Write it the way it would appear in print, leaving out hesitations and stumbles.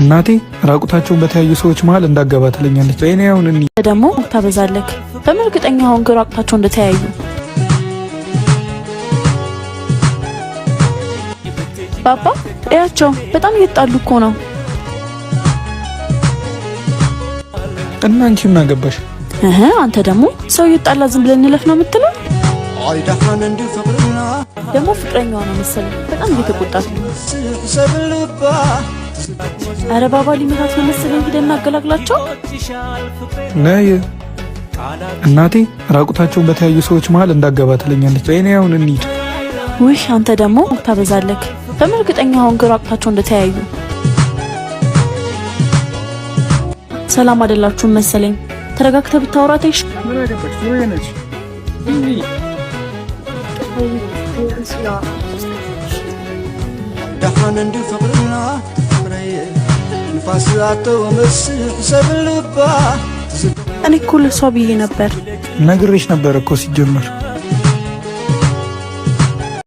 እናቴ ራቁታቸውን በተያዩ ሰዎች መሃል እንዳገባ ትለኛለች። እኔ አሁን እንዴ ደግሞ ታበዛለክ። በመርግጠኛ አሁን ራቁታቸው እንደተያዩ ባባ እያቸው በጣም እየጣሉ እኮ ነው። እና አንቺ ምን አገባሽ? አንተ ደግሞ ሰው እየጣላ ዝም ብለን እንለፍ ነው የምትለው? ደግሞ ፍቅረኛዋ ነው መሰለኝ በጣም እየተቆጣች ነው። አረ ባባ ሊመታት ነው መሰለኝ። ሄደን እናገላግላቸው ነይ። እናቴ ራቁታቸውን በተያዩ ሰዎች መሃል እንዳገባ ትለኛለች። እኔ አሁን እንሂድ። ውይ አንተ ደግሞ ታበዛለክ። በመርግጠኛ አሁን ራቁታቸው እንደተያዩ ሰላም አይደላችሁም መሰለኝ። ተረጋግተህ ብታወራቴሽ ምን አገባሽ? ዙሪያ ነች دحن عند فقرنا فري نفاس عطو مسخ سبلبا እኔ እኮ ለሷ ብዬ ነበር። ነግሬሽ ነበር እኮ ሲጀመር